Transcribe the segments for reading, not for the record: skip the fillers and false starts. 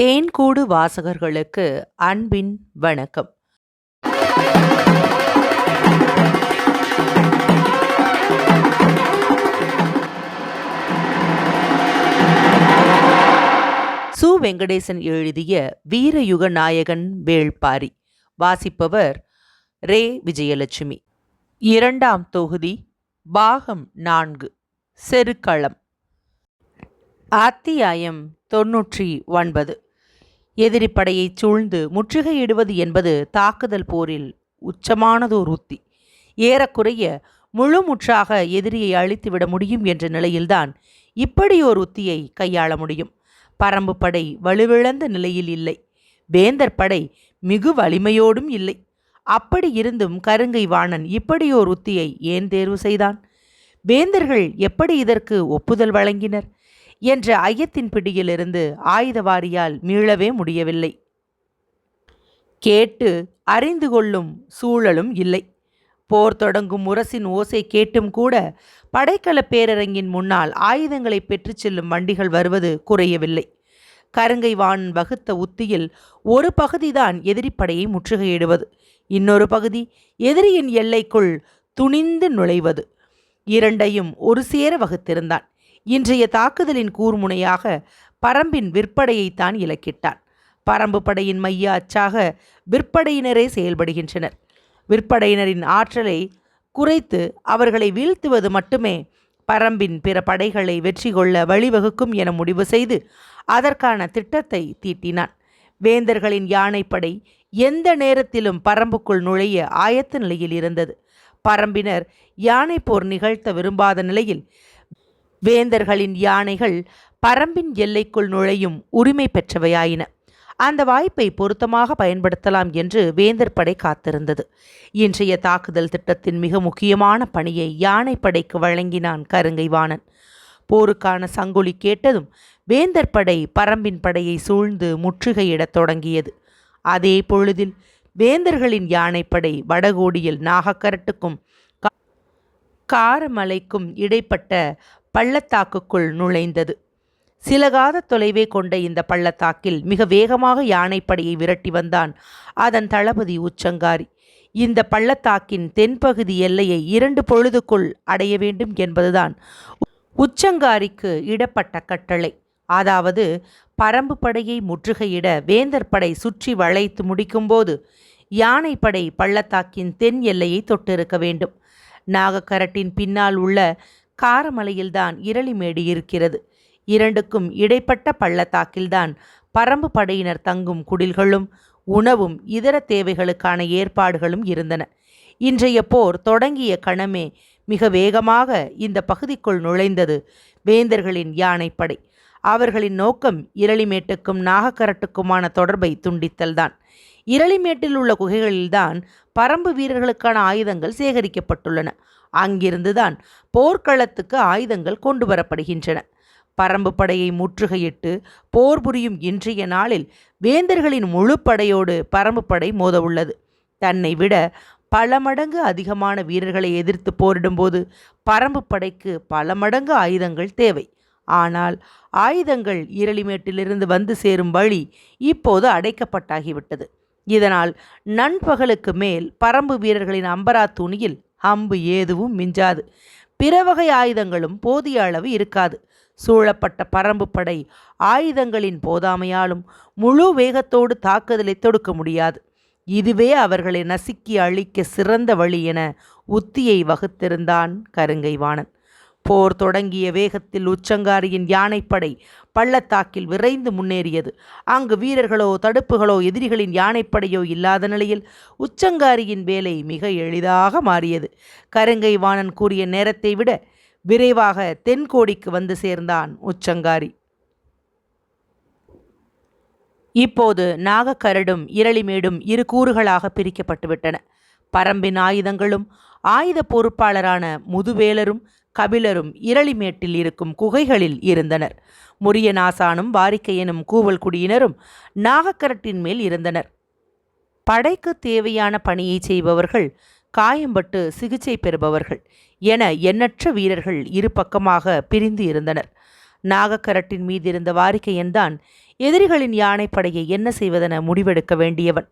தேன்கூடு வாசகர்களுக்கு அன்பின் வணக்கம். சு. வெங்கடேசன் எழுதிய வீரயுக நாயகன் வேள்பாரி. வாசிப்பவர் ரே. விஜயலட்சுமி. 2ஆம் தொகுதி, பாகம் 4, செருக்களம். அத்தியாயம் 99. எதிரிப்படையை சூழ்ந்து முற்றுகையிடுவது என்பது தாக்குதல் போரில் உச்சமானதோர் உத்தி. ஏறக்குறைய முழுமுற்றாக எதிரியை அழித்துவிட முடியும் என்ற நிலையில்தான் இப்படியோர் உத்தியை கையாள முடியும். பரம்பு படை வலுவிழந்த நிலையில் இல்லை. வேந்தர் படை மிகு வலிமையோடும் இல்லை. அப்படி இருந்தும் கருங்கை வாணன் இப்படியோர் உத்தியை ஏன் தேர்வு செய்தான்? வேந்தர்கள் எப்படி இதற்கு ஒப்புதல் வழங்கினர் என்ற ஐயத்தின் பிடியிலிருந்து ஆயுதவாரியால் மீளவே முடியவில்லை. கேட்டு அறிந்து கொள்ளும் சூழலும் இல்லை. போர் தொடங்கும் முரசின் ஓசை கேட்டும் கூட படைக்கல பேரரங்கின் முன்னால் ஆயுதங்களை பெற்றுச் செல்லும் வண்டிகள் வருவது குறையவில்லை. கருங்கை வாணன் வகுத்த உத்தியில் ஒரு பகுதிதான் எதிரிப்படையை முற்றுகையிடுவது, இன்னொரு பகுதி எதிரியின் எல்லைக்குள் துணிந்து நுழைவது. இரண்டையும் ஒரு சேர வகுத்திருந்தான். இன்றைய தாக்குதலின் கூர்முனையாக பரம்பின் விற்படையைத்தான் இலக்கிட்டான். பரம்பு படையின் மைய அச்சாக விற்படையினரே செயல்படுகின்றனர். விற்படையினரின் ஆற்றலை குறைத்து அவர்களை வீழ்த்துவது மட்டுமே பரம்பின் பிற படைகளை வெற்றி கொள்ள வழிவகுக்கும் என முடிவு செய்து அதற்கான திட்டத்தை தீட்டினான். வேந்தர்களின் யானைப்படை எந்த நேரத்திலும் பரம்புக்குள் நுழைய ஆயத்த நிலையில் இருந்தது. பரம்பினர் யானை போர் நிகழ்த்த விரும்பாத நிலையில் வேந்தர்களின் யானைகள் பரம்பின் எல்லைக்குள் நுழையும் உரிமை பெற்றவையாயின. அந்த வாய்ப்பை பொருத்தமாக பயன்படுத்தலாம் என்று வேந்தர் படை காத்திருந்தது. இன்றைய தாக்குதல் திட்டத்தின் மிக முக்கியமான பணியை யானைப்படைக்கு வழங்கினான் கருங்கை வாணன். போருக்கான சங்கொலி கேட்டதும் வேந்தர் படை பரம்பின் படையை சூழ்ந்து முற்றுகையிடத் தொடங்கியது. அதே பொழுதில் வேந்தர்களின் யானைப்படை வடகோடியில் நாகக்கரட்டுக்கும் காரமலைக்கும் இடைப்பட்ட பள்ளத்தாக்குக்குள் நுழைந்தது. சிலகாத தொலைவே கொண்ட இந்த பள்ளத்தாக்கில் மிக வேகமாக யானைப்படையை விரட்டி வந்தான் அதன் தளபதி உச்சங்காரி. இந்த பள்ளத்தாக்கின் தென்பகுதி எல்லையை 2 பொழுதுக்குள் அடைய வேண்டும் என்பதுதான் உச்சங்காரிக்கு இடப்பட்ட கட்டளை. அதாவது பரம்பு படையை முற்றுகையிட வேந்தர் படை சுற்றி வளைத்து முடிக்கும்போது யானைப்படை பள்ளத்தாக்கின் தென் எல்லையை தொட்டிருக்க வேண்டும். நாகக்கரட்டின் பின்னால் உள்ள காரமலையில்தான் இரளிமேடு இருக்கிறது. இரண்டுக்கும் இடைப்பட்ட பள்ளத்தாக்கில்தான் பரம்பு படையினர் தங்கும் குடில்களும் உணவும் இதர தேவைகளுக்கான ஏற்பாடுகளும் இருந்தன. இன்றைய போர் தொடங்கிய கணமே மிக வேகமாக இந்த பகுதிக்குள் நுழைந்தது வேந்தர்களின் யானைப்படை. அவர்களின் நோக்கம் இரளிமேட்டுக்கும் நாகக்கரட்டுக்குமான தொடர்பை துண்டித்தல்தான். இரளிமேட்டில் உள்ள குகைகளில்தான் பரம்பு வீரர்களுக்கான ஆயுதங்கள் சேகரிக்கப்பட்டுள்ளன. அங்கிருந்துதான் போர்க்களத்துக்கு ஆயுதங்கள் கொண்டு வரப்படுகின்றன. பரம்பு படையை முற்றுகையிட்டு போர் புரியும் இன்றைய நாளில் வேந்தர்களின் முழு படையோடு பரம்பு படை மோதவுள்ளது. தன்னை விட பல மடங்கு அதிகமான வீரர்களை எதிர்த்து போரிடும்போது பரம்பு படைக்கு பல மடங்கு ஆயுதங்கள் தேவை. ஆனால் ஆயுதங்கள் இரளிமேட்டிலிருந்து வந்து சேரும் வழி இப்போது அடைக்கப்பட்டாகிவிட்டது. இதனால் நண்பகலுக்கு மேல் பரம்பு வீரர்களின் அம்பரா துணியில் அம்பு ஏதுவும் மிஞ்சாது. பிற வகை ஆயுதங்களும் போதிய அளவு இருக்காது. சூழப்பட்ட பரம்பு படை ஆயுதங்களின் போதாமையாலும் முழு வேகத்தோடு தாக்குதலை தொடுக்க முடியாது. இதுவே அவர்களை நசுக்கி அழிக்க சிறந்த வழி என உத்தியை வகுத்திருந்தான் கருங்கை வாணன். போர் தொடங்கிய வேகத்தில் உச்சங்காரியின் யானைப்படை பள்ளத்தாக்கில் விரைந்து முன்னேறியது. அங்கு வீரர்களோ தடுப்புகளோ எதிரிகளின் யானைப்படையோ இல்லாத நிலையில் உச்சங்காரியின் வேலை மிக எளிதாக மாறியது. கருங்கை வாணன் கூறிய நேரத்தை விட விரைவாக தென்கோடிக்கு வந்து சேர்ந்தான் உச்சங்காரி. இப்போது நாகக்கரடும் இரளிமேடும் 2 கூறுகளாக பிரிக்கப்பட்டுவிட்டன. பரம்பின் ஆயுதங்களும் ஆயுத பொறுப்பாளரான முதுவேலரும் கபிலரும் இரளிமேட்டில் இருக்கும் குகைகளில் இருந்தனர். முரியநாசானும் வாரிக்கையனும் கூவல் குடியினரும் நாகக்கரட்டின் மேல் இருந்தனர். படைக்கு தேவையான பணியை செய்பவர்கள், காயம்பட்டு சிகிச்சை பெறுபவர்கள் என எண்ணற்ற வீரர்கள் இரு பக்கமாக பிரிந்து இருந்தனர். நாகக்கரட்டின் மீதிருந்த வாரிக்கையன்தான் எதிரிகளின் யானைப்படையை என்ன செய்வதென முடிவெடுக்க வேண்டியவன்.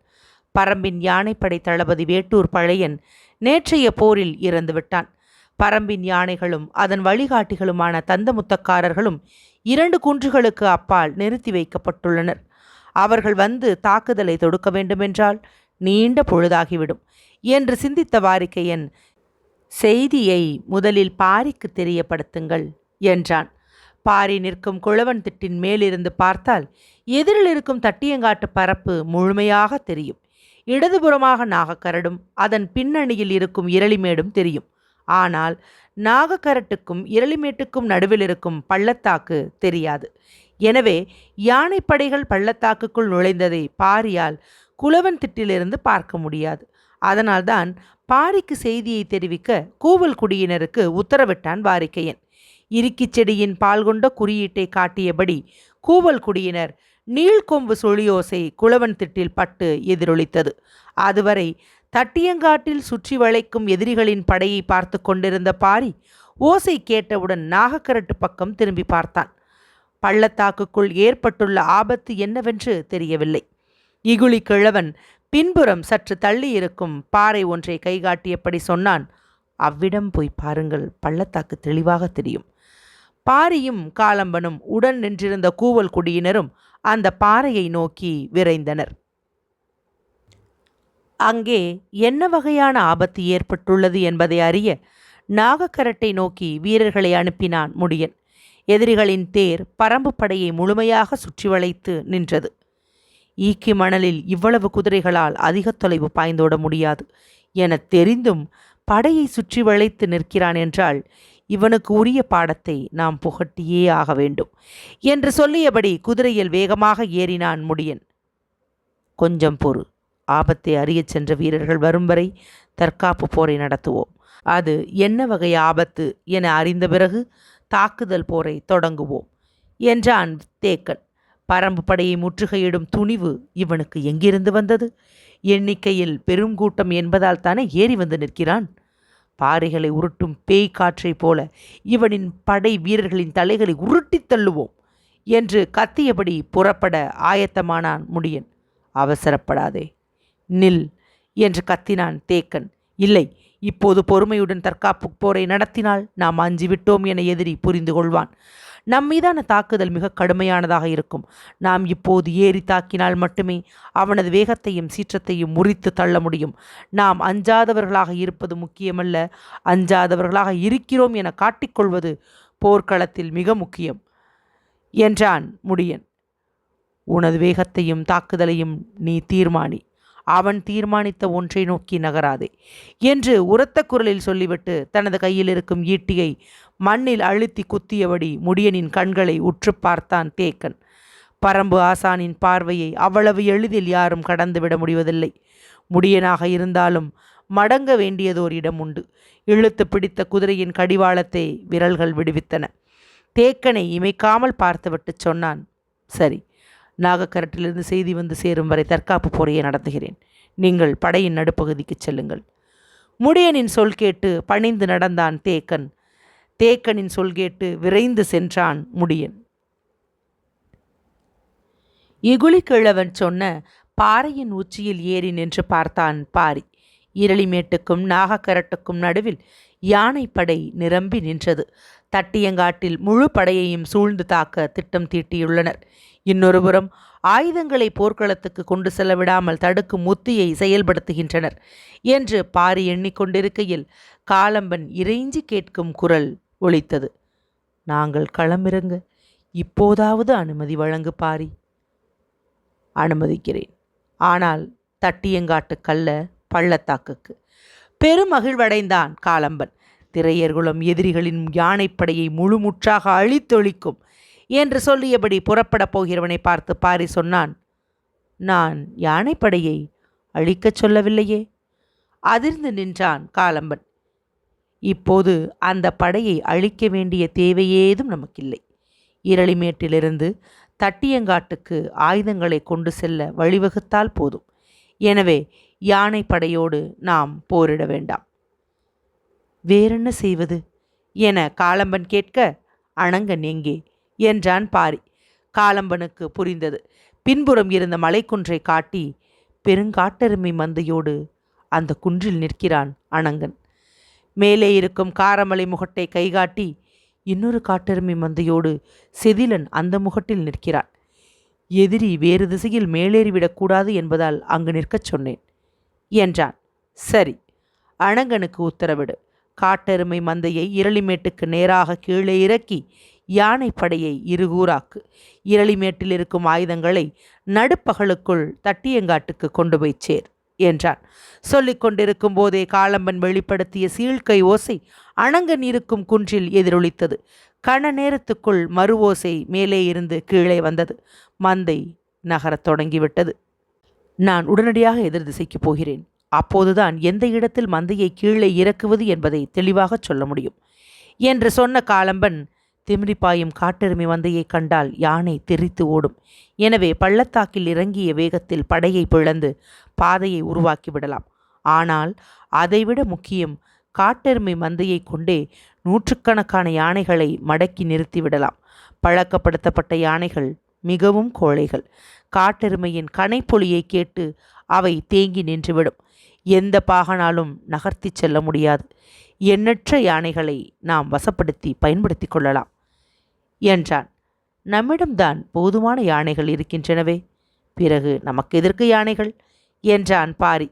பரம்பின் யானைப்படை தளபதி வேட்டூர் பழையன் நேற்றைய போரில் இறந்துவிட்டான். பரம்பின் யானைகளும் அதன் வழிகாட்டிகளுமான தந்தமுத்தக்காரர்களும் 2 குன்றுகளுக்கு அப்பால் நிறுத்தி வைக்கப்பட்டுள்ளனர். அவர்கள் வந்து தாக்குதலை தொடுக்க வேண்டுமென்றால் நீண்ட பொழுதாகிவிடும் என்று சிந்தித்த வாரிக்கையன், செய்தியை முதலில் பாரிக்கு தெரியப்படுத்துங்கள் என்றான். பாரி நிற்கும் குளவன் திட்டின் மேலிருந்து பார்த்தால் எதிரில் இருக்கும் தட்டியங்காட்டு பரப்பு முழுமையாக தெரியும். இடதுபுறமாக நாகக்கரடும் அதன் பின்னணியில் இருக்கும் இரளிமேடும் தெரியும். ஆனால் நாகக்கரட்டுக்கும் இரளிமேட்டுக்கும் நடுவில் இருக்கும் பள்ளத்தாக்கு தெரியாது. எனவே யானைப்படைகள் பள்ளத்தாக்குக்குள் நுழைந்ததை பாரியால் குளவன் திட்டிலிருந்து பார்க்க முடியாது. அதனால்தான் பாரிக்கு செய்தியை தெரிவிக்க கூவல் குடியினருக்கு உத்தரவிட்டான் வாரிக்கையன். இறுக்கிச் செடியின் பால் கொண்ட குறியீட்டை காட்டியபடி கூவல் குடியினர் நீள்கொம்பு சொலியோசை குளவன் திட்டில் பட்டு எதிரொலித்தது. அதுவரை தட்டியங்காட்டில் சுற்றி வளைக்கும் எதிரிகளின் படையை பார்த்து கொண்டிருந்த பாரி ஓசை கேட்டவுடன் நாகக்கரட்டு பக்கம் திரும்பி பார்த்தான். பள்ளத்தாக்குக்குள் ஏற்பட்டுள்ள ஆபத்து என்னவென்று தெரியவில்லை. இகுளி கிழவன் பின்புறம் சற்று தள்ளி இருக்கும் பாறை ஒன்றை கைகாட்டியபடி சொன்னான், அவ்விடம் போய் பாருங்கள், பள்ளத்தாக்கு தெளிவாக தெரியும். பாரியும் காலம்பனும் உடன் நின்றிருந்த கூவல் குடியினரும் அந்த பாறையை நோக்கி விரைந்தனர். அங்கே என்ன வகையான ஆபத்து ஏற்பட்டுள்ளது என்பதை அறிய நாகக்கரட்டை நோக்கி வீரர்களை அனுப்பினான் முடியன். எதிரிகளின் தேர் பரம்பு படையை முழுமையாக சுற்றி வளைத்து நின்றது. ஈக்கி மணலில் இவ்வளவு குதிரைகளால் அதிக தொலைவு பாய்ந்தோட முடியாது என தெரிந்தும் படையை சுற்றி வளைத்து நிற்கிறான் என்றால் இவனுக்கு உரிய பாடத்தை நாம் புகட்டியே ஆக வேண்டும் என்று சொல்லியபடி குதிரையில் வேகமாக ஏறினான் முடியன். கொஞ்சம் பொறு, ஆபத்தை அறியச் சென்ற வீரர்கள் வரும் வரை தற்காப்பு போரை நடத்துவோம். அது என்ன வகை ஆபத்து என அறிந்த பிறகு தாக்குதல் போரை தொடங்குவோம் என்றான் தேக்கன். பரம்பு படையை முற்றுகையிடும் துணிவு இவனுக்கு எங்கிருந்து வந்தது? எண்ணிக்கையில் பெருங்கூட்டம் என்பதால் தானே ஏறி வந்து நிற்கிறான். பாறைகளை உருட்டும் பேய் காற்றை போல இவனின் படை வீரர்களின் தலைகளை உருட்டி தள்ளுவோம் என்று கத்தியபடி புறப்பட ஆயத்தமானான் முடியன். அவசரப்படாதே, நில் என்று கத்தினான் தேக்கன். இல்லை, இப்போது பொறுமையுடன் தற்காப்பு போரை நடத்தினால் நாம் அஞ்சிவிட்டோம் என எதிரி புரிந்து கொள்வான். நம்மீதான தாக்குதல் மிக கடுமையானதாக இருக்கும். நாம் இப்போது ஏறி தாக்கினால் மட்டுமே அவனது வேகத்தையும் சீற்றத்தையும் முறித்து தள்ள முடியும். நாம் அஞ்சாதவர்களாக இருப்பது முக்கியமல்ல, அஞ்சாதவர்களாக இருக்கிறோம் என காட்டிக்கொள்வது போர்க்களத்தில் மிக முக்கியம் என்றான் முடியன். உனது வேகத்தையும் தாக்குதலையும் நீ தீர்மானி, அவன் தீர்மானித்த ஒன்றை நோக்கி நகராதே என்று உரத்த குரலில் சொல்லிவிட்டு தனது கையில் இருக்கும் ஈட்டியை மண்ணில் அழுத்தி குத்தியபடி முடியனின் கண்களை உற்று பார்த்தான் தேக்கன். பரம்பு ஆசானின் பார்வையை அவ்வளவு எளிதில் யாரும் கடந்துவிட முடிவதில்லை. முடியனாக இருந்தாலும் மடங்க வேண்டியதோர் இடம் உண்டு. இழுத்து பிடித்த குதிரையின் கடிவாளத்தை விரல்கள் விடுவித்தன. தேக்கனை இமைக்காமல் பார்த்துவிட்டு சொன்னான், சரி, நாகக்கரட்டிலிருந்து செய்தி வந்து சேரும் வரை தற்காப்பு போரையை நடத்துகிறேன். நீங்கள் படையின் நடுப்பகுதிக்கு செல்லுங்கள். முடியனின் சொல் கேட்டு பணிந்து நடந்தான் தேக்கன். தேக்கனின் சொல் கேட்டு விரைந்து சென்றான் முடியன். இகுளி கிழவன் சொன்ன பாறையின் உச்சியில் ஏறி நின்று பார்த்தான் பாரி. இரளிமேட்டுக்கும் நாகக்கரட்டுக்கும் நடுவில் யானைப்படை நிரம்பி நின்றது. தட்டியங்காட்டில் முழு படையையும் சூழ்ந்து தாக்க திட்டம் தீட்டியுள்ளனர். இன்னொருபுறம் ஆயுதங்களை போர்க்களத்துக்கு கொண்டு செல்ல விடாமல் தடுக்கும் உத்தியை செயல்படுத்துகின்றனர் என்று பாரி எண்ணிக்கொண்டிருக்கையில் காலம்பன் இறைஞ்சி கேட்கும் குரல் ஒலித்தது. நாங்கள் களமிறங்க இப்போதாவது அனுமதி வழங்கு பாரி. அனுமதிக்கிறேன், ஆனால் தட்டியங்காட்டுக்கல்ல, பள்ளத்தாக்குக்கு. பெருமகிழ்வடைந்தான் காலம்பன். திரையர்குளம் எதிரிகளின் யானைப்படையை முழுமுற்றாக அழித்தொழிக்கும் என்று சொல்லியபடி புறப்படப் போகிறவனை பார்த்து பாரி சொன்னான், நான் யானைப்படையை அழிக்கச் சொல்லவில்லையே. அதிர்ந்து நின்றான் காலம்பன். இப்போது அந்த படையை அழிக்க வேண்டிய தேவையேதும் நமக்கில்லை. இரளிமேட்டிலிருந்து தட்டியங்காட்டுக்கு ஆயுதங்களை கொண்டு செல்ல வழிவகுத்தால் போதும். எனவே யானைப்படையோடு நாம் போரிட வேண்டாம். வேறென்ன செய்வது என காலம்பன் கேட்க, அணங்கன் எங்கே என்றான் பாரி. காலம்பனுக்கு புரிந்தது. பின்புறம் இருந்த மலைக்குன்றை காட்டி, பெருங்காட்டெருமை மந்தையோடு அந்த குன்றில் நிற்கிறான் அனங்கன். மேலே இருக்கும் காரமலை முகட்டை கைகாட்டி, இன்னொரு காட்டெருமை மந்தையோடு செதிலன் அந்த முகட்டில் நிற்கிறான். எதிரி வேறு திசையில் மேலேறிவிடக்கூடாது என்பதால் அங்கு நிற்கச் சொன்னேன் என்றான். சரி, அனங்கனுக்கு உத்தரவிடு. காட்டெருமை மந்தையை இரளிமேட்டுக்கு நேராக கீழே இறக்கி யானைப்படையை இருகூறாக்கு. இரளிமேட்டில் இருக்கும் ஆயுதங்களை நடுப்பகலுக்குள் தட்டியங்காட்டுக்கு கொண்டு போய் சேர் என்றான். சொல்லிக் கொண்டிருக்கும் போதே காலம்பன் வெளிப்படுத்திய சீழ்கை ஓசை அனங்கன் இருக்கும் குன்றில் எதிரொலித்தது. கண நேரத்துக்குள் மறு ஓசை மேலே இருந்து கீழே வந்தது. மந்தை நகரத் தொடங்கிவிட்டது. நான் உடனடியாக எதிர் திசைக்கு போகிறேன். அப்போதுதான் எந்த இடத்தில் மந்தையை கீழே இறக்குவது என்பதை தெளிவாக சொல்ல முடியும் என்று சொன்ன காலம்பன், திமிரிப்பாயும் காட்டெருமை மந்தையை கண்டால் யானை தெரித்து ஓடும். எனவே பள்ளத்தாக்கில் இறங்கிய வேகத்தில் படையை பிளந்து பாதையை உருவாக்கிவிடலாம். ஆனால் அதைவிட முக்கியம், காட்டெருமை மந்தையை கொண்டே நூற்றுக்கணக்கான யானைகளை மடக்கி நிறுத்திவிடலாம். பழக்கப்படுத்தப்பட்ட யானைகள் மிகவும் கோழைகள். காட்டெருமையின் கனைப்பொலியை கேட்டு அவை தேங்கி நின்றுவிடும். எந்த பாகனாலும் நகர்த்தி செல்ல முடியாது. எண்ணற்ற யானைகளை நாம் வசப்படுத்தி பயன்படுத்தி கொள்ளலாம் என்றான். நம்மிடம்தான் போதுமான யானைகள் இருக்கின்றனவே, பிறகு நமக்கு எதற்கு யானைகள் என்றான் பாரி.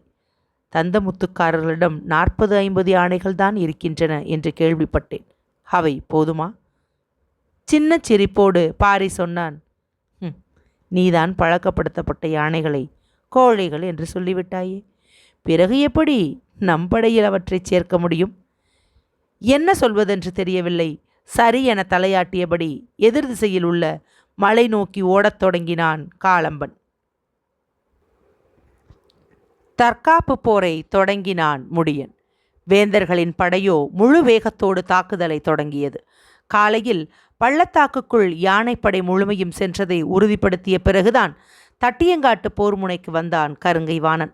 தந்தமுத்துக்காரர்களிடம் 40-50 யானைகள் தான் இருக்கின்றன என்று கேள்விப்பட்டேன். அவை போதுமா? சின்ன சிரிப்போடு பாரி சொன்னான். நீதான் பழக்கப்படுத்தப்பட்ட யானைகளை கோழைகள் என்று சொல்லிவிட்டாயே, பிறகு எப்படி நம் படையில் அவற்றை சேர்க்க முடியும்? என்ன சொல்வதென்று தெரியவில்லை. சரி என தலையாட்டியபடி எதிர் திசையில் உள்ள மலை நோக்கி ஓடத் தொடங்கினான் காலம்பன். தற்காப்பு போரை தொடங்கினான் முடியன். வேந்தர்களின் படையோ முழு வேகத்தோடு தாக்குதலை தொடங்கியது. காலையில் பள்ளத்தாக்குக்குள் யானைப்படை முழுமையும் சென்றதை உறுதிப்படுத்திய பிறகுதான் தட்டியங்காட்டு போர் முனைக்கு வந்தான் கருங்கை வாணன்.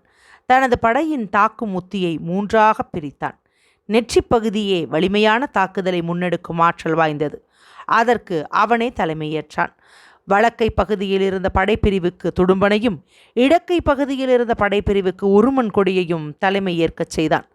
தனது படையின் தாக்கும் உத்தியை 3ஆக பிரித்தான். நெற்றி பகுதியே வலிமையான தாக்குதலை முன்னெடுக்கும் ஆற்றல் வாய்ந்தது. அதற்கு அவனே தலைமையேற்றான். வலக்கை பகுதியில் இருந்த படைப்பிரிவுக்கு துடும்பனையும், இடக்கை பகுதியில் இருந்த படைப்பிரிவுக்கு உருமன் கொடியையும் தலைமை ஏற்கச் செய்தான்.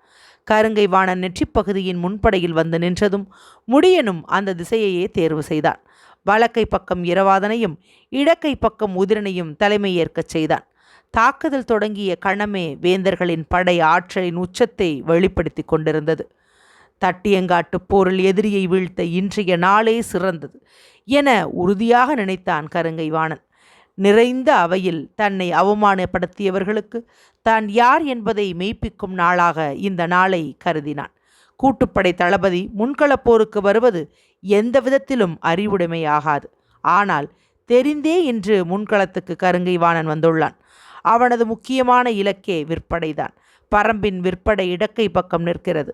கருங்கை வாணன் நெற்றிப்பகுதியின் முன்படையில் வந்து நின்றதும் முடியனும் அந்த திசையையே தேர்வு செய்தான். வலக்கை பக்கம் இரவாதனையும் இடக்கை பக்கம் உதிரனையும் தலைமை ஏற்கச் செய்தான். தாக்குதல் தொடங்கிய கணமே வேந்தர்களின் படை ஆற்றலின் உச்சத்தை வெளிப்படுத்தி கொண்டிருந்தது. தட்டியங்காட்டு போரில் எதிரியை வீழ்த்த இன்றைய நாளே சிறந்தது என உறுதியாக நினைத்தான் கருங்கை வாணன். நிறைந்த அவையில் தன்னை அவமானப்படுத்தியவர்களுக்கு தான் யார் என்பதை மெய்ப்பிக்கும் நாளாக இந்த நாளை கருதினான். கூட்டுப்படை தளபதி முன்களப்போருக்கு வருவது எந்த விதத்திலும் அறிவுடைமையாகாது. ஆனால் தெரிந்தே இன்று முன்களத்துக்கு கருங்கை வாணன் வந்துள்ளான். அவனது முக்கியமான இலக்கே விற்படைதான். பரம்பின் விற்படை இடக்கை பக்கம் நிற்கிறது.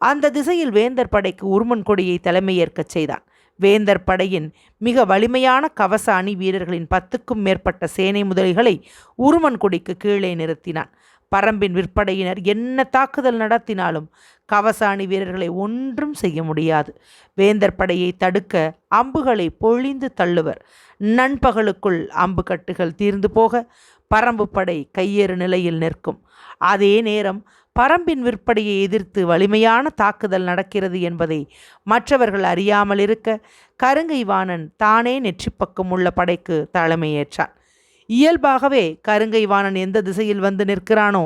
அந்த திசையில் வேந்தர் படைக்கு உருமன் கொடியை தலைமையேற்கச் செய்தான். வேந்தர் படையின் மிக வலிமையான கவச அணி வீரர்களின் 10க்கும் மேற்பட்ட சேனை முதலிகளை உருமன் கொடிக்கு கீழே நிறுத்தினான். பரம்பின் விற்படையினர் என்ன தாக்குதல் நடத்தினாலும் கவச அணி வீரர்களை ஒன்றும் செய்ய முடியாது. வேந்தர் படையை தடுக்க அம்புகளை பொழிந்து தள்ளுவர். நண்பகலுக்குள் அம்பு கட்டுகள் தீர்ந்து போக பரம்பு படை கையேறு நிலையில் நிற்கும். அதே நேரம் பரம்பின் விற்படையை எதிர்த்து வலிமையான தாக்குதல் நடக்கிறது என்பதை மற்றவர்கள் அறியாமல் இருக்க கருங்கை வாணன் தானே நெற்றிப்பக்கம் உள்ள படைக்கு தலைமையேற்றான். இயல்பாகவே கருங்கை வாணன் எந்த திசையில் வந்து நிற்கிறானோ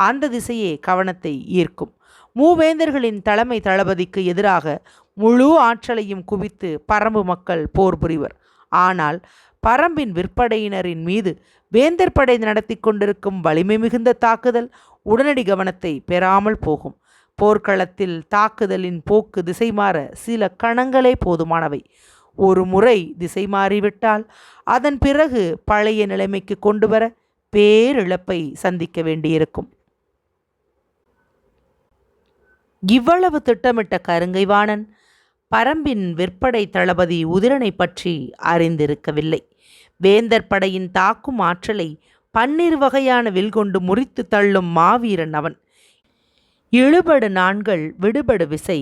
அந்த திசையே கவனத்தை ஈர்க்கும். மூவேந்தர்களின் தலைமை தளபதிக்கு எதிராக முழு ஆற்றலையும் குவித்து பரம்பு மக்கள் போர் புரிவர். ஆனால் பரம்பின் விற்படையினரின் மீது வேந்தர் படை நடத்தி கொண்டிருக்கும் வலிமை மிகுந்த தாக்குதல் உடனடி கவனத்தை பெறாமல் போகும். போர்க்களத்தில் தாக்குதலின் போக்கு திசை மாற சில கணங்களே போதுமானவை. ஒரு முறை திசை மாறிவிட்டால் அதன் பிறகு பழைய நிலைமைக்கு கொண்டு வர பேரிழப்பை சந்திக்க வேண்டியிருக்கும். இவ்வளவு திட்டமிட்ட கருங்கை வாணன் பரம்பின் விற்படை தளபதி உதிரனை பற்றி அறிந்திருக்கவில்லை. வேந்தர் படையின் தாக்கும் ஆற்றலை 12 வகையான வில் கொண்டு முறித்து தள்ளும் மாவீரன் அவன். இழுபடு நாண்கள் விடுபடு விசை,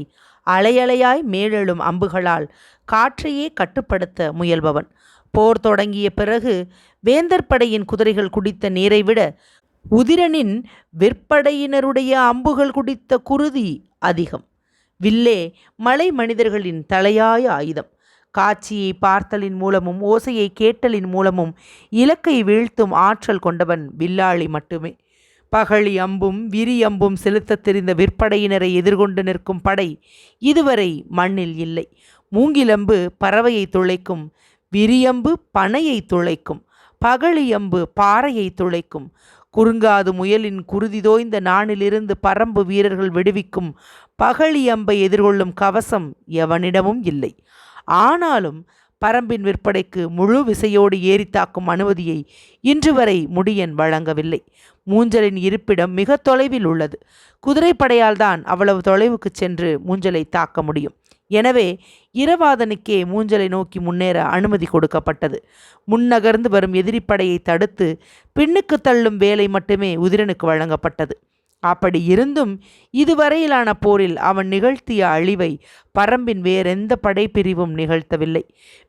அலையலையாய் மேலெழும் அம்புகளால் காற்றையே கட்டுப்படுத்த முயல்பவன். போர் தொடங்கிய பிறகு வேந்தர் படையின் குதிரைகள் குடித்த நீரை விட உதிரனின் விற்படையினருடைய அம்புகள் குடித்த குருதி அதிகம். வில்லே மலை மனிதர்களின் தலையாய ஆயுதம். காட்சியை பார்த்தலின் மூலமும் ஓசையை கேட்டலின் மூலமும் இலக்கை வீழ்த்தும் ஆற்றல் கொண்டவன் வில்லாளி மட்டுமே. பகழி அம்பும் விரி அம்பும் செலுத்த தெரிந்த விற்படையினரை எதிர்கொண்டு நிற்கும் படை இதுவரை மண்ணில் இல்லை. மூங்கிலம்பு பறவையை துளைக்கும், விரியம்பு பனையை துளைக்கும், பகழியம்பு பாறையை துளைக்கும். குறுங்காது முயலின் குருதி தோய்ந்த நாணிலிருந்து பரம்பு வீரர்கள் விடுவிக்கும் பகழியம்பை எதிர்கொள்ளும் கவசம் எவனிடமும் இல்லை. ஆனாலும் பரம்பின் விற்படைக்கு முழு விசையோடு ஏறி தாக்கும் அனுமதியை இன்று வரை முடியன் வழங்கவில்லை. மூஞ்சலின் இருப்பிடம் மிக தொலைவில் உள்ளது. குதிரைப்படையால் தான் அவ்வளவு தொலைவுக்கு சென்று மூஞ்சலை தாக்க முடியும். எனவே இரவாதனுக்கே மூஞ்சலை நோக்கி முன்னேற அனுமதி கொடுக்கப்பட்டது. முன்னகர்ந்து வரும் எதிரிப்படையை தடுத்து பின்னுக்கு தள்ளும் வேலை மட்டுமே உதிரனுக்கு வழங்கப்பட்டது. அப்படி இருந்தும் இதுவரையிலான போரில் அவன் நிகழ்த்திய அழிவை பரம்பின் வேறெந்த படைப்பிரிவும் நிகழ்த்தவில்லை.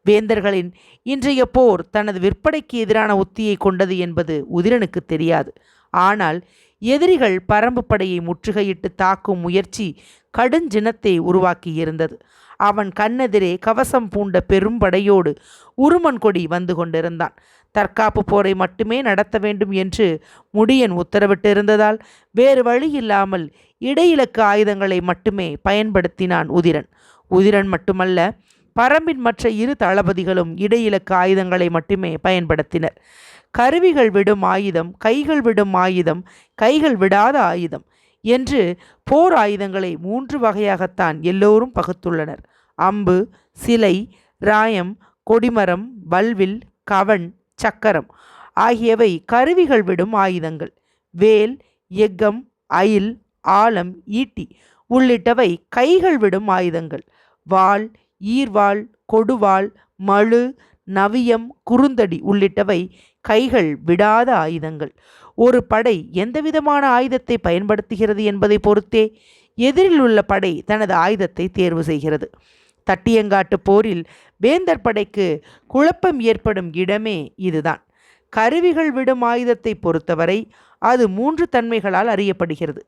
வேந்தர்களின் இன்றைய போர் தனது விற்படைக்கு எதிரான உத்தியை கொண்டது என்பது உதிரனுக்கு தெரியாது. ஆனால் எதிரிகள் பரம்பு படையை முற்றுகையிட்டு தாக்கும் முயற்சி கடுஞ்சினத்தை உருவாக்கியிருந்தது. அவன் கண்ணெதிரே கவசம் பூண்ட பெரும் படையோடு உருமன் கொடி வந்து கொண்டிருந்தான். தற்காப்பு போரை மட்டுமே நடத்த வேண்டும் என்று முடியன் உத்தரவிட்டிருந்ததால் வேறு வழியில்லாமல் இடையிலக்கு ஆயுதங்களை மட்டுமே பயன்படுத்தினான் உதிரன். உதிரன் மட்டுமல்ல, பரம்பின் மற்ற இரு தளபதிகளும் இடையிலக்கு ஆயுதங்களை மட்டுமே பயன்படுத்தினர். கருவிகள் விடும் ஆயுதம், கைகள் விடும் ஆயுதம், கைகள் விடாத ஆயுதம் என்று போர் ஆயுதங்களை 3 வகையாகத்தான் எல்லோரும் பகுத்துள்ளனர். அம்பு, சிலை, ராயம், கொடிமரம், வல்வில், கவன், சக்கரம் ஆகியவை கருவிகள் விடும் ஆயுதங்கள். வேல், எக்கம், அயில், ஆலம், ஈட்டி உள்ளிட்டவை கைகள் விடும் ஆயுதங்கள். வாள், ஈர்வாள், கொடுவாள், மழு, நவியம், குறுந்தடி உள்ளிட்டவை கைகள் விடாத ஆயுதங்கள். ஒரு படை எந்தவிதமான ஆயுதத்தை பயன்படுத்துகிறது என்பதை பொறுத்தே எதிரில் உள்ள படை தனது ஆயுதத்தை தேர்வு செய்கிறது. தட்டியங்காட்டு போரில் வேந்தர் படைக்கு குழப்பம் ஏற்படும் இடமே இதுதான். கருவிகள் விடும் ஆயுதத்தை பொறுத்தவரை அது 3 தன்மைகளால் அறியப்படுகிறது: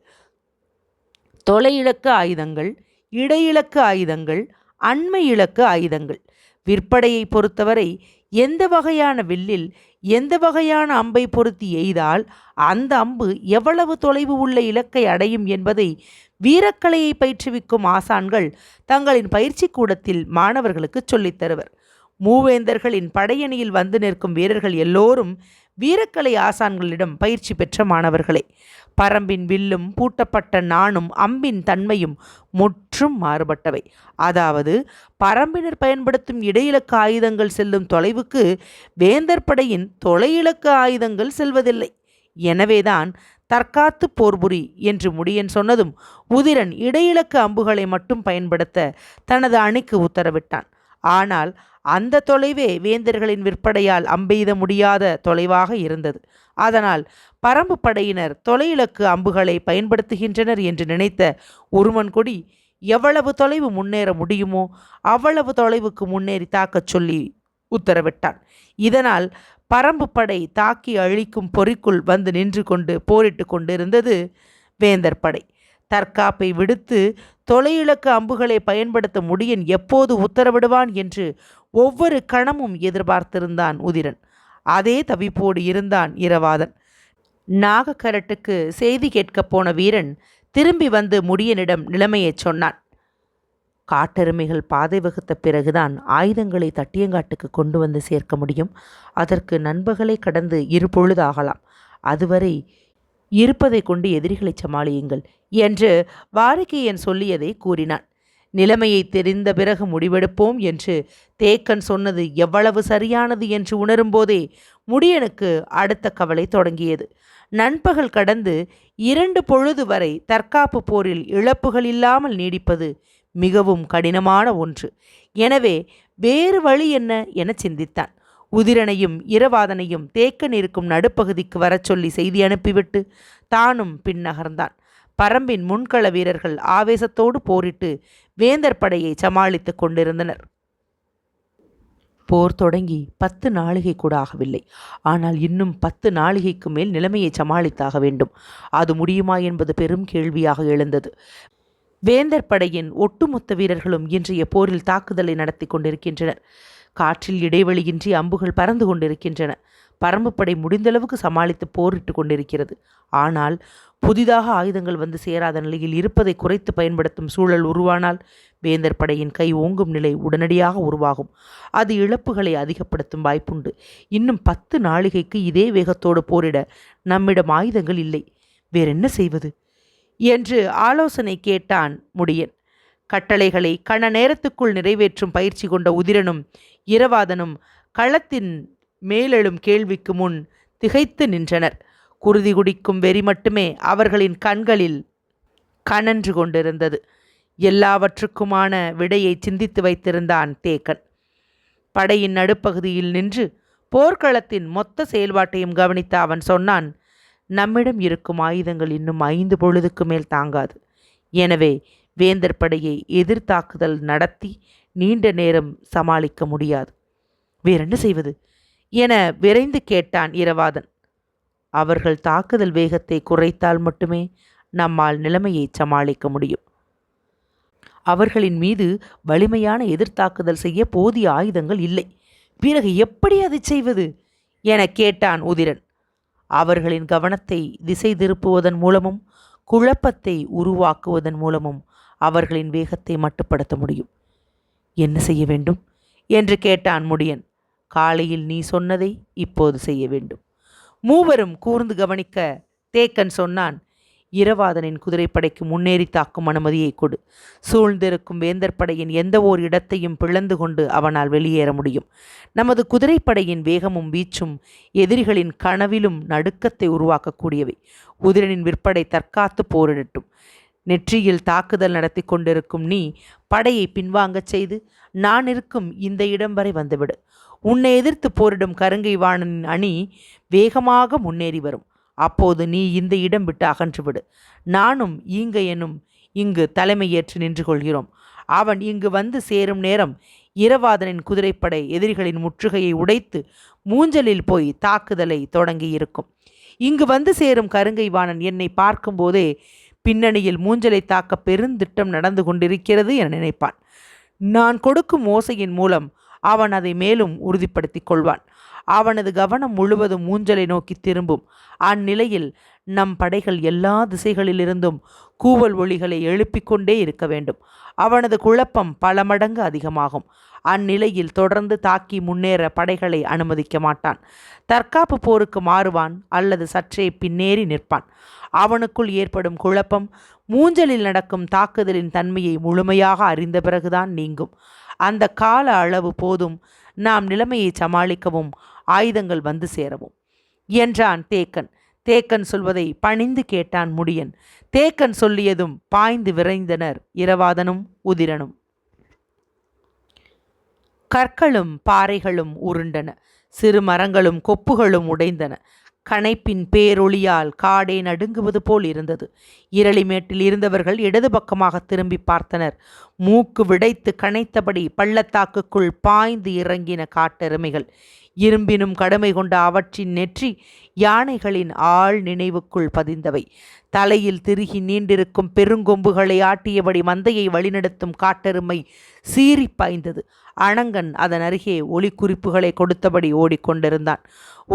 தொலை இலக்கு ஆயுதங்கள், இடையிலக்கு ஆயுதங்கள், அண்மை இலக்கு ஆயுதங்கள். விற்படையை பொறுத்தவரை எந்த வகையான வில்லில் எந்த வகையான அம்பை பொருத்தி எய்தால் அந்த அம்பு எவ்வளவு தொலைவு உள்ள இலக்கை அடையும் என்பதை வீரக்கலையை பயிற்றுவிக்கும் ஆசான்கள் தங்களின் பயிற்சி கூடத்தில் மாணவர்களுக்கு சொல்லித் தருவர். மூவேந்தர்களின் படையணியில் வந்து நிற்கும் வீரர்கள் எல்லோரும் வீரக்கலை ஆசான்களிடம் பயிற்சி பெற்ற மாணவர்களே. பரம்பின் வில்லும் பூட்டப்பட்ட நாணும் அம்பின் தன்மையும் முற்றும் மாறுபட்டவை. அதாவது பரம்பினர் பயன்படுத்தும் இடையிலக்கு ஆயுதங்கள் செல்லும் தொலைவுக்கு வேந்தர் படையின் தொலை இலக்கு ஆயுதங்கள் செல்வதில்லை. எனவேதான் தற்காத்து போர்புரி என்று முடியன் சொன்னதும் உதிரன் இடையிலக்கு அம்புகளை மட்டும் பயன்படுத்த தனது அணிக்கு உத்தரவிட்டான். ஆனால் அந்த தொலைவே வேந்தர்களின் விற்படையால் அம்பெய்த முடியாத தொலைவாக இருந்தது. அதனால் பரம்பு படையினர் தொலை இலக்கு அம்புகளை பயன்படுத்துகின்றனர் என்று நினைத்த உருமன் கொடி எவ்வளவு தொலைவு முன்னேற முடியுமோ அவ்வளவு தொலைவுக்கு முன்னேறி தாக்கச் சொல்லி உத்தரவிட்டான். இதனால் பரம்பு படை தாக்கி அழிக்கும் பொறிக்குள் வந்து நின்று கொண்டு போரிட்டு கொண்டிருந்தது வேந்தர் படை. தற்காப்பை விடுத்து தொலை இலக்கு அம்புகளை பயன்படுத்த முடியன் எப்போது உத்தரவிடுவான் என்று ஒவ்வொரு கணமும் எதிர்பார்த்திருந்தான் உதிரன். அதே தவிப்போடு இருந்தான் இரவாதன். நாகக்கரட்டுக்கு செய்தி கேட்கப் போன வீரன் திரும்பி வந்து முடியனிடம் நிலைமையை சொன்னான். காட்டெருமைகள் பாதை வகுத்த பிறகுதான் ஆயுதங்களை தட்டியங்காட்டுக்கு கொண்டு வந்து சேர்க்க முடியும். அதற்கு நண்பகலை கடந்து 2 பொழுது ஆகலாம். அதுவரை இருப்பதை கொண்டு எதிரிகளை சமாளியுங்கள் என்று வாரிகையன் சொல்லியதை கூறினான். நிலைமையை தெரிந்த பிறகு முடிவெடுப்போம் என்று தேக்கன் சொன்னது எவ்வளவு சரியானது என்று உணரும்போதே முடியனுக்கு அடுத்த கவலை தொடங்கியது. நண்பகல் கடந்து 2 பொழுது வரை தற்காப்பு போரில் இழப்புகள் இல்லாமல் நீடிப்பது மிகவும் கடினமான ஒன்று. எனவே வேறு வழி என்ன என சிந்தித்தான். உதிரனையும் இரவாதனையும் தேக்கன் இருக்கும் நடுப்பகுதிக்கு வரச் சொல்லி செய்தி அனுப்பிவிட்டு தானும் பின்னகர்ந்தான். பரம்பின் முன்கள வீரர்கள் ஆவேசத்தோடு போரிட்டு வேந்தர் படையை சமாளித்து கொண்டிருந்தனர். போர் தொடங்கி 10 நாழிகை கூட ஆகவில்லை. ஆனால் இன்னும் 10 நாழிகைக்கு மேல் நிலைமையை சமாளித்தாக வேண்டும். அது முடியுமா என்பது பெரும் கேள்வியாக எழுந்தது. வேந்தர் படையின் ஒட்டுமொத்த வீரர்களும் இன்றைய போரில் தாக்குதலை நடத்தி கொண்டிருக்கின்றனர். காற்றில் இடைவெளியின்றி அம்புகள் பறந்து கொண்டிருக்கின்றன. பரம்பு படை முடிந்தளவுக்கு சமாளித்து போரிட்டு கொண்டிருக்கிறது. ஆனால் புதிதாக ஆயுதங்கள் வந்து சேராத நிலையில் இருப்பதை குறைத்து பயன்படுத்தும் சூழல் உருவானால் வேந்தர் படையின் கை ஓங்கும் நிலை உடனடியாக உருவாகும். அது இழப்புகளை அதிகப்படுத்தும் வாய்ப்புண்டு. இன்னும் 10 நாழிகைக்கு இதே வேகத்தோடு போரிட நம்மிடம் ஆயுதங்கள் இல்லை. வேறென்ன செய்வது என்று ஆலோசனை கேட்டான் முடியன். கட்டளைகளை கண நேரத்துக்குள் நிறைவேற்றும் பயிற்சி கொண்ட உதிரனும் இரவாதனும் களத்தின் மேலெழும் கேள்விக்கு முன் திகைத்து நின்றனர். குருதி குடிக்கும் வெறி மட்டுமே அவர்களின் கண்களில் கனன்று கொண்டிருந்தது. எல்லாவற்றுக்குமான விடையை சிந்தித்து வைத்திருந்தான் தேக்கன். படையின் நடுப்பகுதியில் நின்று போர்க்களத்தின் மொத்த செயல்பாட்டையும் கவனித்த அவன் சொன்னான், நம்மிடம் இருக்கும் ஆயுதங்கள் இன்னும் 5 பொழுதுக்கு மேல் தாங்காது. எனவே வேந்தர் படையை எதிர்த்தாக்குதல் நடத்தி நீண்ட நேரம் சமாளிக்க முடியாது. வேறென்ன செய்வது என விரைந்து கேட்டான் இரவாதன். அவர்கள் தாக்குதல் வேகத்தை குறைத்தால் மட்டுமே நம்மால் நிலைமையை சமாளிக்க முடியும். அவர்களின் மீது வலிமையான எதிர்த்தாக்குதல் செய்ய போதிய ஆயுதங்கள் இல்லை. பிறகு எப்படி அதை செய்வது என கேட்டான் உதிரன். அவர்களின் கவனத்தை திசை திருப்புவதன் மூலமும் குழப்பத்தை உருவாக்குவதன் மூலமும் அவர்களின் வேகத்தை மட்டுப்படுத்த முடியும். என்ன செய்ய வேண்டும் என்று கேட்டான் முடியன். காலையில் நீ சொன்னதை இப்போது செய்ய வேண்டும். மூவரும் கூர்ந்து கவனிக்க தேக்கன் சொன்னான், இரவாதனின் குதிரைப்படைக்கு முன்னேறி தாக்கும் அனுமதியை கொடு. சூழ்ந்திருக்கும் வேந்தர் படையின் எந்த ஓர் இடத்தையும் பிளந்து கொண்டு அவனால் வெளியேற முடியும். நமது குதிரைப்படையின் வேகமும் வீச்சும் எதிரிகளின் கனவிலும் நடுக்கத்தை உருவாக்கக்கூடியவை. உதிரனின் விற்படை தற்காத்து போரிடட்டும். நெற்றியில் தாக்குதல் நடத்தி கொண்டிருக்கும் நீ படையை பின்வாங்கச் செய்து நான் இருக்கும் இந்த இடம் வரை வந்துவிடு. உன்னை எதிர்த்து போரிடும் கருங்கை வாணனின் அணி வேகமாக முன்னேறி வரும். அப்போது நீ இந்த இடம் விட்டு அகன்றுவிடு. நானும் ஈங்கையனும் இங்கு தலைமையேற்று நின்று கொள்கிறோம். அவன் இங்கு வந்து சேரும் நேரம் இரவாதனின் குதிரைப்படை எதிரிகளின் முற்றுகையை உடைத்து மூஞ்சலில் போய் தாக்குதலை தொடங்கியிருக்கும். இங்கு வந்து சேரும் கருங்கை வாணன் என்னை பார்க்கும்போதே பின்னணியில் மூஞ்சலை தாக்க பெருந்திட்டம் நடந்து கொண்டிருக்கிறது என நினைப்பான். நான் கொடுக்கும் ஓசையின் மூலம் அவன் அதை மேலும் உறுதிப்படுத்திக் கொள்வான். அவனது கவனம் முழுவதும் மூஞ்சலை நோக்கி திரும்பும். அந்நிலையில் நம் படைகள் எல்லா திசைகளிலிருந்தும் கூவல் ஒளிகளை எழுப்பிக்கொண்டே இருக்க வேண்டும். அவனது குழப்பம் பல மடங்கு அதிகமாகும். அந்நிலையில் தொடர்ந்து தாக்கி முன்னேற படைகளை அனுமதிக்க மாட்டான். தற்காப்பு போருக்கு மாறுவான் அல்லது சற்றே பின்னேறி நிற்பான். அவனுக்குள் ஏற்படும் குழப்பம் மூஞ்சலில் நடக்கும் தாக்குதலின் தன்மையை முழுமையாக அறிந்த பிறகுதான் நீங்கும். அந்த கால அளவு போதும் நாம் நிலைமையை சமாளிக்கவும் ஆயுதங்கள் வந்து சேரவும் என்றான் தேக்கன். தேக்கன் சொல்வதை பணிந்து கேட்டான் முடியன். தேக்கன் சொல்லியதும் பாய்ந்து விரைந்தனர் இரவாதனும் உதிரனும். கற்களும் பாறைகளும் உருண்டன. சிறு மரங்களும் கொப்புகளும் உடைந்தன. கணைப்பின் பேரொளியால் காடே நடுங்குவது போல் இருந்தது. இரளிமேட்டில் இருந்தவர்கள் இடது பக்கமாக திரும்பி பார்த்தனர். மூக்கு விடைத்து கனைத்தபடி பள்ளத்தாக்குக்குள் பாய்ந்து இறங்கின காட்டெருமைகள். இரும்பினும் கடுமை கொண்ட அவற்றின் நெற்றி யானைகளின் ஆள் நினைவுக்குள் பதிந்தவை. தலையில் திருகி நீண்டிருக்கும் பெருங்கொம்புகளை ஆட்டியபடி மந்தையை வழிநடத்தும் காட்டெருமை சீறி பாய்ந்தது. அணங்கன் அதன் அருகே ஒளி குறிப்புகளை கொடுத்தபடி ஓடிக்கொண்டிருந்தான்.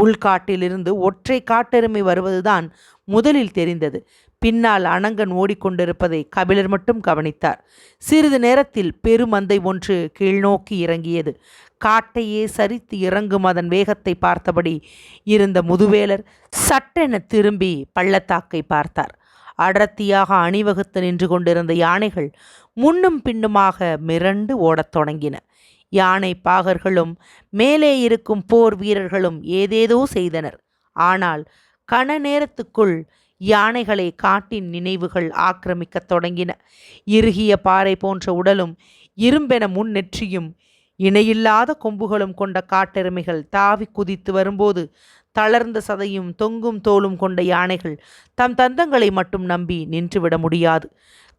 உள்காட்டிலிருந்து ஒற்றை காட்டெருமை வருவதுதான் முதலில் தெரிந்தது. பின்னால் அணங்கன் ஓடிக்கொண்டிருப்பதை கபிலர் மட்டும் கவனித்தார். சிறிது நேரத்தில் பெருமந்தை ஒன்று கீழ்நோக்கி இறங்கியது. காட்டையே சரித்து இறங்கும் அதன் வேகத்தை பார்த்தபடி இருந்த முதுவேலர் சட்டென திரும்பி பள்ளத்தாக்கை பார்த்தார். அடர்த்தியாக அணிவகுத்து நின்று கொண்டிருந்த யானைகள் முன்னும் பின்னுமாக மிரண்டு ஓடத் தொடங்கின. யானை பாகர்களும் மேலே இருக்கும் போர் வீரர்களும் ஏதேதோ செய்தனர். ஆனால் கண நேரத்துக்குள் யானைகளை காட்டின் நினைவுகள் ஆக்கிரமிக்கத் தொடங்கின. இறுகிய பாறை போன்ற உடலும் இரும்பென முன்னெற்றியும் இணையில்லாத கொம்புகளும் கொண்ட காட்டெருமைகள் தாவி குதித்து வரும்போது தளர்ந்த சதையும் தொங்கும் தோலும் கொண்ட யானைகள் தம் தந்தங்களை மட்டும் நம்பி நின்றுவிட முடியாது.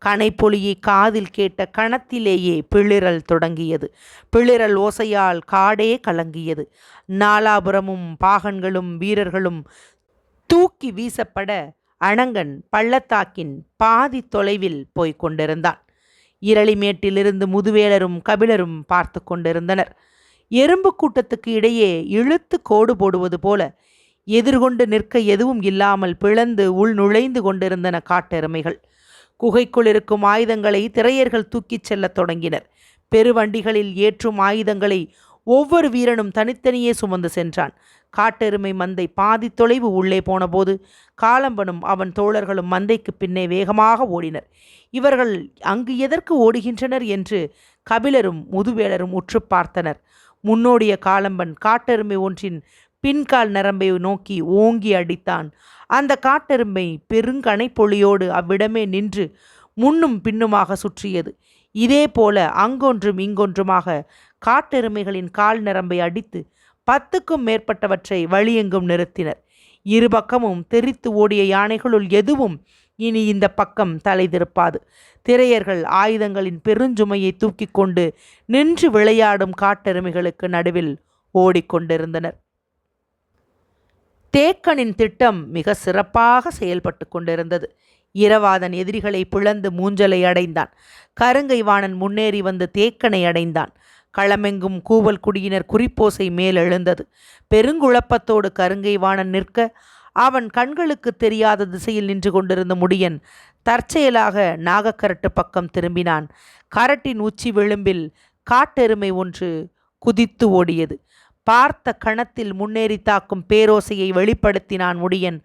கனைப்பொலியை காதில் கேட்ட கணத்திலேயே பிளிரல் தொடங்கியது. பிளிரல் ஓசையால் காடே கலங்கியது. நாலாபுரமும் பாகன்களும் வீரர்களும் தூக்கி வீசப்பட அணங்கன் பள்ளத்தாக்கின் பாதி தொலைவில் போய்க் கொண்டிருந்தான். இரளிமேட்டிலிருந்து முதுவேலரும் கபிலரும் பார்த்து கொண்டிருந்தனர். எறும்பு கூட்டத்துக்கு இடையே இழுத்து கோடு போடுவது போல எதிர்கொண்டு நிற்க எதுவும் இல்லாமல் பிளந்து உள் நுழைந்து கொண்டிருந்தன காட்டெருமைகள். குகைக்குள் இருக்கும் ஆயுதங்களை திரையர்கள் தூக்கிச் செல்லத் தொடங்கினர். பெருவண்டிகளில் ஏற்றும் ஆயுதங்களை ஒவ்வொரு வீரனும் தனித்தனியே சுமந்து சென்றான். காட்டெருமை மந்தை பாதி தொலைவு உள்ளே போனபோது காலம்பனும் அவன் தோழர்களும் மந்தைக்கு பின்னே வேகமாக ஓடினர். இவர்கள் அங்கு எதற்கு ஓடுகின்றனர் என்று கபிலரும் முதுவேலரும் உற்று பார்த்தனர். முன்னோடிய காலம்பன் காட்டெருமை ஒன்றின் பின்கால் நரம்பை நோக்கி ஓங்கி அடித்தான். அந்த காட்டெருமை பெருங்கனை பொழியோடு அவ்விடமே நின்று முன்னும் பின்னுமாக சுற்றியது. இதே போல அங்கொன்றும் இங்கொன்றுமாக காட்டெருமைகளின் கால் நரம்பை அடித்து 10க்கும் மேற்பட்டவற்றை வழியெங்கும் நிறுத்தினர். இருபக்கமும் தெரித்து ஓடிய யானைகளுள் எதுவும் இனி இந்த பக்கம் தலை திருப்பாது. திரையர்கள் ஆயுதங்களின் பெருஞ்சுமையை தூக்கி கொண்டு நின்று விளையாடும் காட்டெருமைகளுக்கு நடுவில் ஓடிக்கொண்டிருந்தனர். தேக்கனின் திட்டம் மிக சிறப்பாக செயல்பட்டு கொண்டிருந்தது. இரவாதன் எதிரிகளை பிளந்து மூஞ்சலை அடைந்தான். கருங்கை வாணன் முன்னேறி வந்து தேக்கனை அடைந்தான். களமெங்கும் கூவல் குடியினர் குறிப்போசை மேலெழுந்தது. பெருங்குழப்பத்தோடு கருங்கை வாணன் நிற்க அவன் கண்களுக்கு தெரியாத திசையில் நின்று கொண்டிருந்த முடியன் தற்செயலாக நாகக்கரட்டு பக்கம் திரும்பினான். கரட்டின் உச்சி விளிம்பில் காட்டெருமை ஒன்று குதித்து ஓடியது. பார்த்த கணத்தில் முன்னேறி தாக்கும் பேரோசையை வெளிப்படுத்தினான் முடியன்.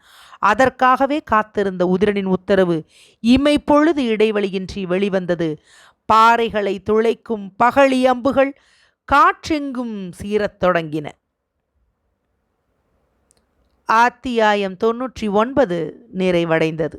அதற்காகவே காத்திருந்த உதிரனின் உத்தரவு இமை பொழுது இடைவெளியின்றி வெளிவந்தது. பாறைகளை துளைக்கும் பகழி அம்புகள் காற்றெங்கும் சீரத் தொடங்கின. அத்தியாயம் 99 நிறைவடைந்தது.